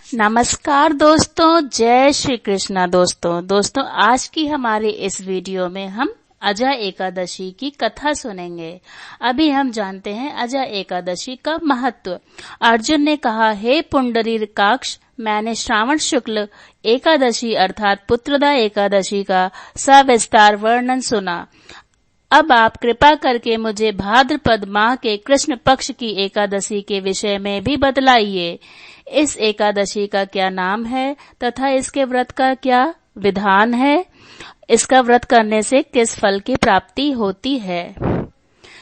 नमस्कार दोस्तों, जय श्री कृष्णा। दोस्तों आज की हमारे इस वीडियो में हम अजा एकादशी की कथा सुनेंगे। अभी हम जानते हैं अजा एकादशी का महत्व। अर्जुन ने कहा, हे पुंडरीकाक्ष, मैंने श्रावण शुक्ल एकादशी अर्थात पुत्रदा एकादशी का सविस्तार वर्णन सुना। अब आप कृपा करके मुझे भाद्रपद माह के कृष्ण पक्ष की एकादशी के विषय में भी बतलाइए। इस एकादशी का क्या नाम है तथा इसके व्रत का क्या विधान है? इसका व्रत करने से किस फल की प्राप्ति होती है?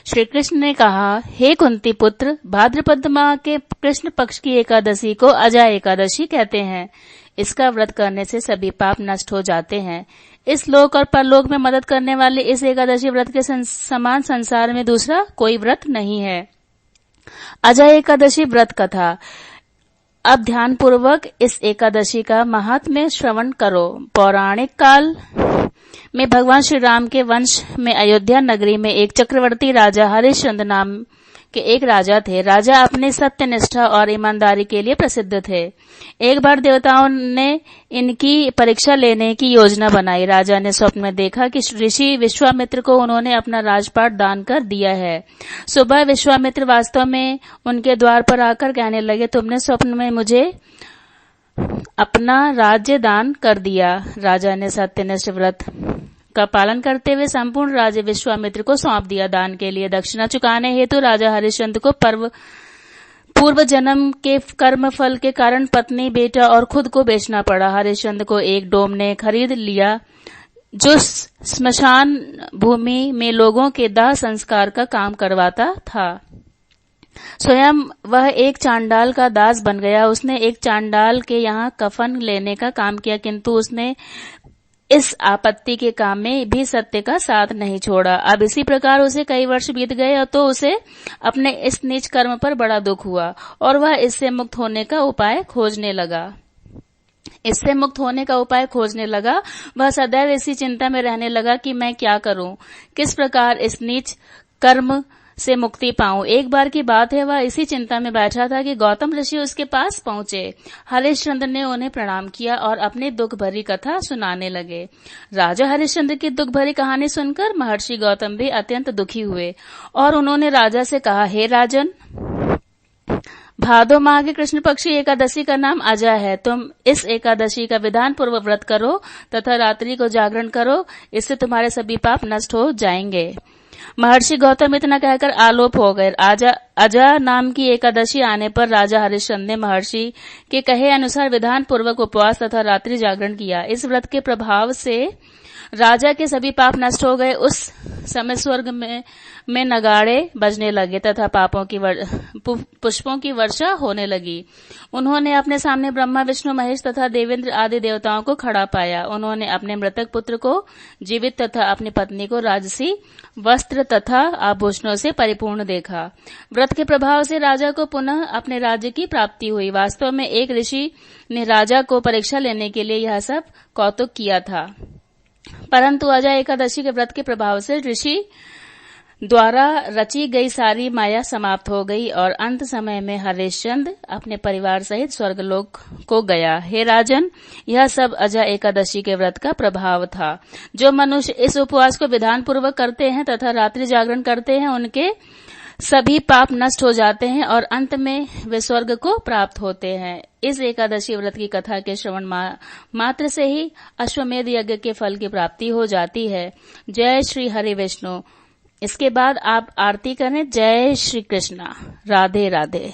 श्री कृष्ण ने कहा, हे कुंती पुत्र, भाद्रपद माह के कृष्ण पक्ष की एकादशी को अजा एकादशी कहते हैं। इसका व्रत करने से सभी पाप नष्ट हो जाते हैं। इस लोक और परलोक में मदद करने वाले इस एकादशी व्रत के समान संसार में दूसरा कोई व्रत नहीं है। अजा एकादशी व्रत कथा। अब ध्यान पूर्वक इस एकादशी का महात्म्य श्रवण करो। पौराणिक काल में भगवान श्री राम के वंश में अयोध्या नगरी में एक चक्रवर्ती राजा हरिश्चंद्र नाम के एक राजा थे। राजा अपने सत्यनिष्ठा और ईमानदारी के लिए प्रसिद्ध थे। एक बार देवताओं ने इनकी परीक्षा लेने की योजना बनाई। राजा ने स्वप्न में देखा कि ऋषि विश्वामित्र को उन्होंने अपना राजपाट दान कर दिया है। सुबह विश्वामित्र वास्तव में उनके द्वार पर आकर कहने लगे, तुमने स्वप्न में मुझे अपना राज्य दान कर दिया। राजा ने सत्यनिष्ठ व्रत का पालन करते हुए संपूर्ण राज्य विश्वामित्र को सौंप दिया। दान के लिए दक्षिणा चुकाने हेतु राजा हरिश्चंद्र को पूर्व जन्म के कर्म फल के कारण पत्नी, बेटा और खुद को बेचना पड़ा। हरिश्चंद्र को एक डोम ने खरीद लिया जो स्मशान भूमि में लोगों के दाह संस्कार का काम करवाता था। स्वयं वह एक चांडाल का दास बन गया। उसने एक चांडाल के यहाँ कफन लेने का काम किया, किंतु उसने इस आपत्ति के काम में भी सत्य का साथ नहीं छोड़ा। अब इसी प्रकार उसे कई वर्ष बीत गए तो उसे अपने इस नीच कर्म पर बड़ा दुख हुआ और वह इससे मुक्त होने का उपाय खोजने लगा। वह सदैव इसी चिंता में रहने लगा कि मैं क्या करूं, किस प्रकार इस नीच कर्म से मुक्ति पाऊं। एक बार की बात है, वह इसी चिंता में बैठा था कि गौतम ऋषि उसके पास पहुंचे। हरिश्चंद्र ने उन्हें प्रणाम किया और अपनी दुख भरी कथा सुनाने लगे। राजा हरिश्चंद्र की दुख भरी कहानी सुनकर महर्षि गौतम भी अत्यंत दुखी हुए और उन्होंने राजा से कहा, हे राजन, भादो माह की कृष्ण पक्षी एकादशी का नाम अजा है। तुम इस एकादशी का विधान पूर्वक व्रत करो तथा रात्रि को जागरण करो, इससे तुम्हारे सभी पाप नष्ट हो जाएंगे। महर्षि गौतम इतना कहकर आलोप हो गए। अजा नाम की एकादशी आने पर राजा हरिश्चंद्र ने महर्षि के कहे अनुसार विधान पूर्वक उपवास तथा रात्रि जागरण किया। इस व्रत के प्रभाव से राजा के सभी पाप नष्ट हो गए। उस समय स्वर्ग में नगाड़े बजने लगे तथा पुष्पों की वर्षा होने लगी। उन्होंने अपने सामने ब्रह्मा, विष्णु, महेश तथा देवेंद्र आदि देवताओं को खड़ा पाया। उन्होंने अपने मृतक पुत्र को जीवित तथा अपनी पत्नी को राजसी वस्त्र तथा आभूषणों से परिपूर्ण देखा। व्रत के प्रभाव से राजा को पुनः अपने राज्य की प्राप्ति हुई। वास्तव में एक ऋषि ने राजा को परीक्षा लेने के लिए यह सब कौतुक किया था, परंतु अजा एकादशी के व्रत के प्रभाव से ऋषि द्वारा रची गई सारी माया समाप्त हो गई और अंत समय में हरिश्चंद्र अपने परिवार सहित स्वर्गलोक को गया। हे राजन, यह सब अजा एकादशी के व्रत का प्रभाव था। जो मनुष्य इस उपवास को विधान पूर्वक करते हैं तथा रात्रि जागरण करते हैं, उनके सभी पाप नष्ट हो जाते हैं और अंत में वे स्वर्ग को प्राप्त होते हैं। इस एकादशी व्रत की कथा के श्रवण मात्र से ही अश्वमेध यज्ञ के फल की प्राप्ति हो जाती है। जय श्री हरि विष्णु। इसके बाद आप आरती करें। जय श्री कृष्णा। राधे राधे।